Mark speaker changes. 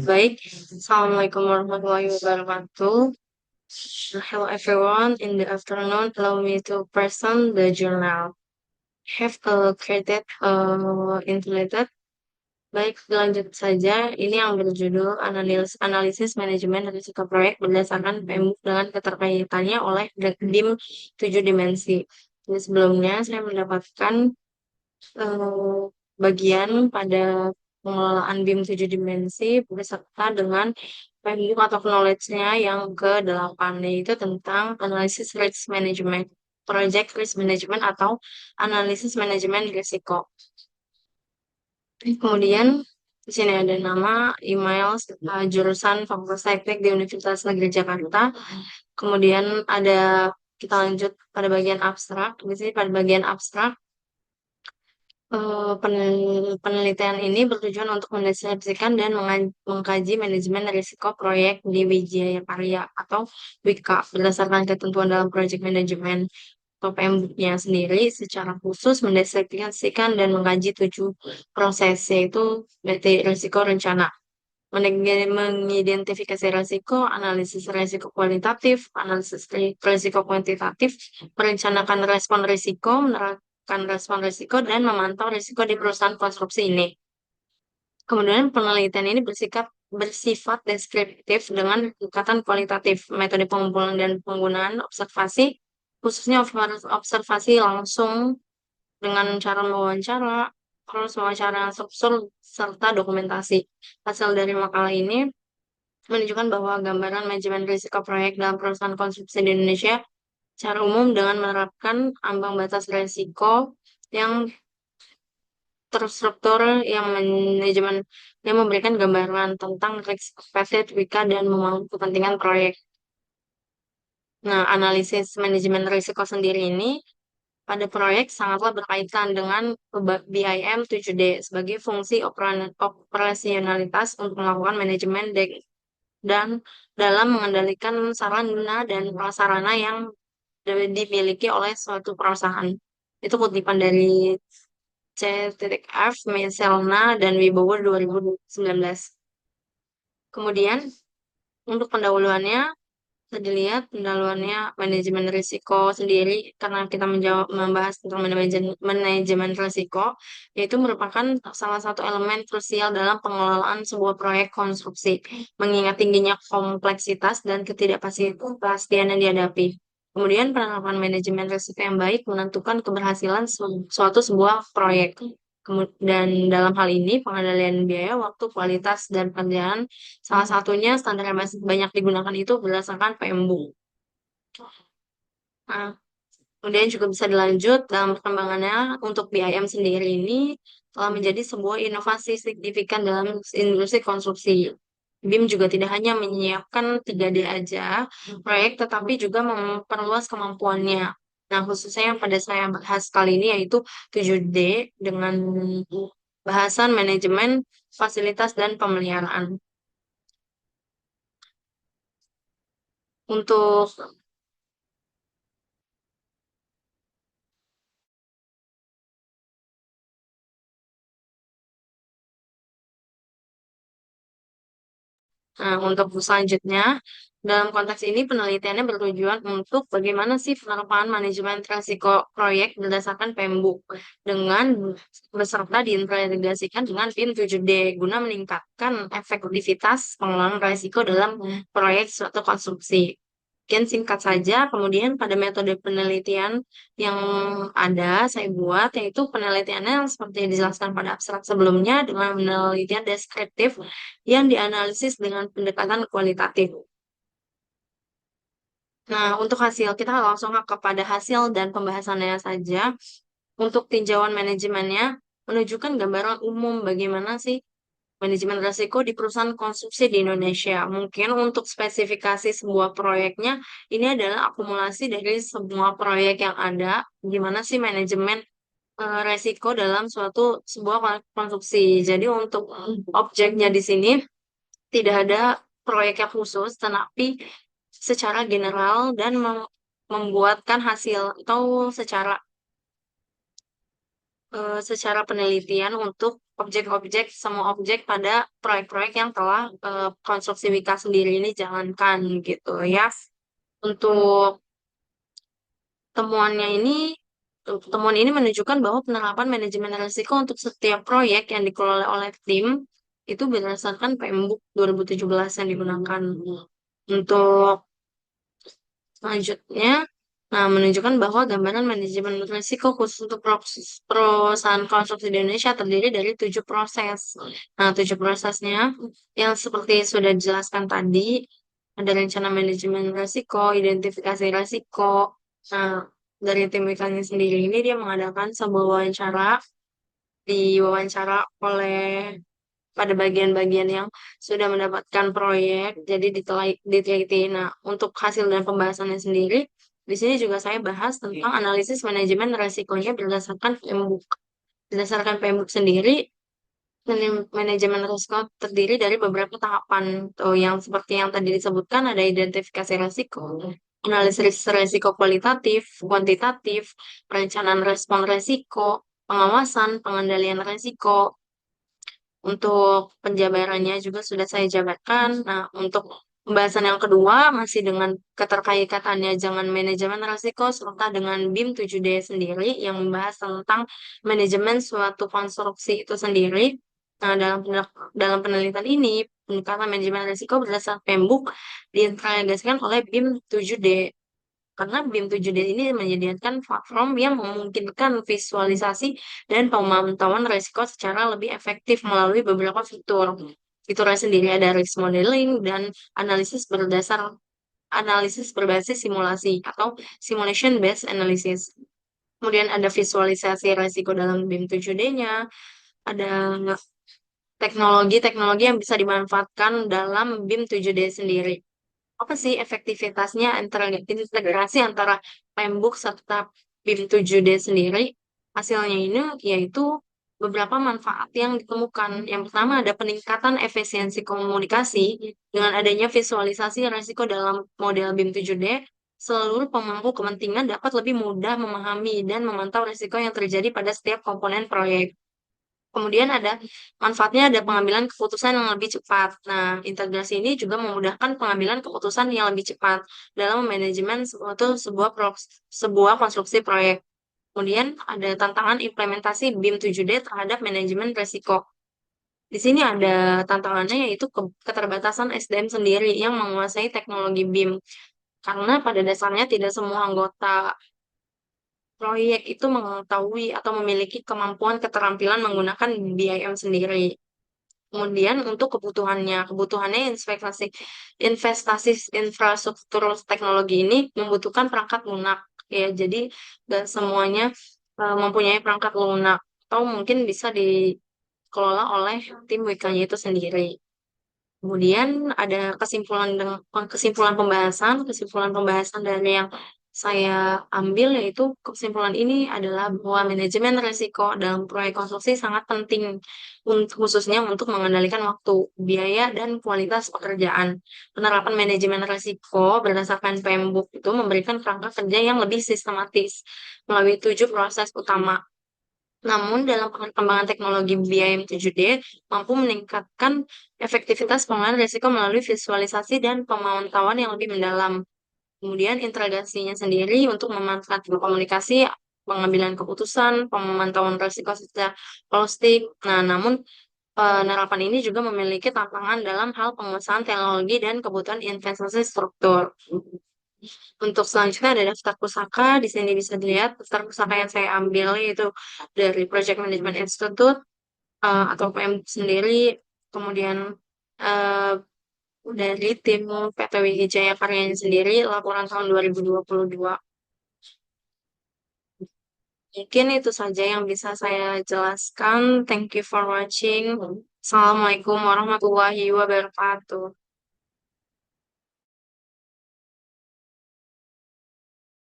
Speaker 1: Baik, Assalamualaikum warahmatullahi wabarakatuh. Hello everyone, in the afternoon, allow me to present the journal. Have created intitulated. Baik, lanjut saja. Ini yang berjudul Analisis Manajemen Risiko Proyek berdasarkan PMBOK dengan keterkaitannya oleh BIM 7 dimensi. Jadi sebelumnya saya mendapatkan eh, bagian pada pengelolaan BIM 7 dimensi beserta dengan PMBOK atau knowledge-nya yang ke-8, yaitu tentang analisis risk management, project risk management atau analisis manajemen risiko. Kemudian di sini ada nama, email, jurusan Fakultas Teknik di Universitas Negeri Jakarta. Kemudian ada kita lanjut pada bagian abstrak. Di sini pada bagian abstrak penelitian ini bertujuan untuk mendeskripsikan dan mengkaji manajemen risiko proyek di Wijaya Karya atau WIKA berdasarkan ketentuan dalam project management atau PMBOK-nya sendiri secara khusus mendeskripsikan dan mengkaji 7 proses, yaitu berarti risiko rencana, mengidentifikasi risiko, analisis risiko kualitatif, analisis risiko kuantitatif, merencanakan respon risiko, menerapkan respon risiko, dan memantau risiko di perusahaan konstruksi ini. Kemudian penelitian ini bersifat deskriptif dengan tingkatan kualitatif, metode pengumpulan dan penggunaan observasi, khususnya observasi langsung dengan cara mewawancara, terus wawancara struktur, serta dokumentasi. Hasil dari makalah ini menunjukkan bahwa gambaran manajemen risiko proyek dalam perusahaan konstruksi di Indonesia secara umum dengan menerapkan ambang batas risiko yang terstruktur yang manajemen yang memberikan gambaran tentang expected WIKA dan memahami kepentingan proyek. Nah, analisis manajemen risiko sendiri ini pada proyek sangatlah berkaitan dengan BIM 7D sebagai fungsi operasionalitas untuk melakukan manajemen dan dalam mengendalikan sarana dan prasarana yang dimiliki oleh suatu perusahaan. Itu kutipan dari C.F. Meselna dan Wibowo 2019. Kemudian untuk pendahuluannya, bisa dilihat pendahuluannya manajemen risiko sendiri karena kita membahas tentang manajemen risiko, yaitu merupakan salah satu elemen krusial dalam pengelolaan sebuah proyek konstruksi, mengingat tingginya kompleksitas dan ketidakpastian yang dihadapi. Kemudian penerapan manajemen risiko yang baik menentukan keberhasilan suatu sebuah proyek. Dan dalam hal ini pengendalian biaya, waktu, kualitas, dan pekerjaan salah satunya standar yang masih banyak digunakan itu berdasarkan PMBOK. Nah, kemudian juga bisa dilanjut dalam perkembangannya untuk BIM sendiri ini telah menjadi sebuah inovasi signifikan dalam industri konstruksi. BIM juga tidak hanya menyiapkan 3D aja proyek, tetapi juga memperluas kemampuannya. Nah, khususnya yang pada saya bahas kali ini yaitu 7D dengan bahasan manajemen, fasilitas, dan pemeliharaan. Untuk untuk selanjutnya, dalam konteks ini penelitiannya bertujuan untuk bagaimana sih penerapan manajemen risiko proyek berdasarkan PMBOK dengan beserta diintegrasikan dengan BIM 7D guna meningkatkan efektivitas pengelolaan risiko dalam proyek suatu konstruksi. Mungkin singkat saja, kemudian pada metode penelitian yang ada saya buat, yaitu penelitiannya seperti yang dijelaskan pada abstrak sebelumnya dengan penelitian deskriptif yang dianalisis dengan pendekatan kualitatif. Nah, untuk hasil, kita langsung kepada hasil dan pembahasannya saja. Untuk tinjauan manajemennya, menunjukkan gambaran umum bagaimana sih manajemen risiko di perusahaan konstruksi di Indonesia. Mungkin untuk spesifikasi sebuah proyeknya, ini adalah akumulasi dari semua proyek yang ada, gimana sih manajemen risiko dalam sebuah konstruksi. Jadi untuk objeknya di sini tidak ada proyek yang khusus, tetapi secara general dan membuatkan hasil atau secara penelitian untuk objek-objek, semua objek pada proyek-proyek yang telah konstruksi Wika sendiri ini jalankan gitu ya. Untuk temuannya ini, temuan ini menunjukkan bahwa penerapan manajemen risiko untuk setiap proyek yang dikelola oleh tim itu berdasarkan PMBOK 2017 yang digunakan. Untuk selanjutnya, nah, menunjukkan bahwa gambaran manajemen risiko khusus untuk perusahaan konstruksi di Indonesia terdiri dari 7 proses. Nah, 7 prosesnya yang seperti sudah dijelaskan tadi, ada rencana manajemen risiko, identifikasi risiko. Nah, dari tim WIKA sendiri ini dia mengadakan sebuah wawancara, diwawancara oleh pada bagian-bagian yang sudah mendapatkan proyek, jadi diteliti. Nah, untuk hasil dan pembahasannya sendiri, di sini juga saya bahas tentang analisis manajemen resikonya berdasarkan PMBOK. Berdasarkan PMBOK sendiri, manajemen risiko terdiri dari beberapa tahapan. Tuh, yang seperti yang tadi disebutkan ada identifikasi risiko, analisis risiko kualitatif, kuantitatif, perencanaan respon risiko, pengawasan, pengendalian risiko, untuk penjabarannya juga sudah saya jabarkan. Nah, untuk pembahasan yang kedua masih dengan keterkaitannya dengan manajemen risiko serta dengan BIM 7D sendiri yang membahas tentang manajemen suatu konstruksi itu sendiri. Nah, dalam penelitian ini, pendekatan manajemen risiko berdasarkan PMBOK diintegrasikan oleh BIM 7D. Karena BIM 7D ini menyediakan platform yang memungkinkan visualisasi dan pemantauan risiko secara lebih efektif melalui beberapa fitur. Fiturnya sendiri ada risk modeling dan analisis berbasis simulasi atau simulation based analysis. Kemudian ada visualisasi risiko dalam BIM 7D-nya, ada teknologi-teknologi yang bisa dimanfaatkan dalam BIM 7D sendiri. Apa sih efektivitasnya antara integrasi antara Pembuk serta BIM 7D sendiri? Hasilnya ini yaitu beberapa manfaat yang ditemukan. Yang pertama ada peningkatan efisiensi komunikasi dengan adanya visualisasi risiko dalam model BIM 7D. Seluruh pemangku kepentingan dapat lebih mudah memahami dan memantau risiko yang terjadi pada setiap komponen proyek. Kemudian manfaatnya ada pengambilan keputusan yang lebih cepat. Nah, integrasi ini juga memudahkan pengambilan keputusan yang lebih cepat dalam manajemen sebuah konstruksi proyek. Kemudian ada tantangan implementasi BIM 7D terhadap manajemen risiko. Di sini ada tantangannya yaitu keterbatasan SDM sendiri yang menguasai teknologi BIM. Karena pada dasarnya tidak semua anggota proyek itu mengetahui atau memiliki kemampuan keterampilan menggunakan BIM sendiri. Kemudian untuk kebutuhannya investasi infrastruktur teknologi ini membutuhkan perangkat lunak. Ya, jadi nggak semuanya mempunyai perangkat lunak atau mungkin bisa dikelola oleh tim WK-nya itu sendiri. Kemudian ada kesimpulan pembahasan dari yang saya ambil yaitu kesimpulan ini adalah bahwa manajemen risiko dalam proyek konstruksi sangat penting khususnya untuk mengendalikan waktu, biaya, dan kualitas pekerjaan. Penerapan manajemen risiko berdasarkan PMBOK itu memberikan kerangka kerja yang lebih sistematis melalui 7 proses utama. Namun, dalam perkembangan teknologi BIM 7D mampu meningkatkan efektivitas pengelolaan risiko melalui visualisasi dan pemantauan yang lebih mendalam. Kemudian, integrasinya sendiri untuk memanfaatkan komunikasi, pengambilan keputusan, pemantauan risiko secara holistik. Nah, namun penerapan ini juga memiliki tantangan dalam hal penguasaan teknologi dan kebutuhan investasi struktur. Untuk selanjutnya ada daftar pusaka. Di sini bisa dilihat daftar pusaka yang saya ambil yaitu dari Project Management Institute atau PM sendiri, kemudian eh, dari tim PTWI Jaya Karyanya sendiri, laporan tahun 2022. Mungkin itu saja yang bisa saya jelaskan. Thank you for watching. Assalamualaikum warahmatullahi wabarakatuh.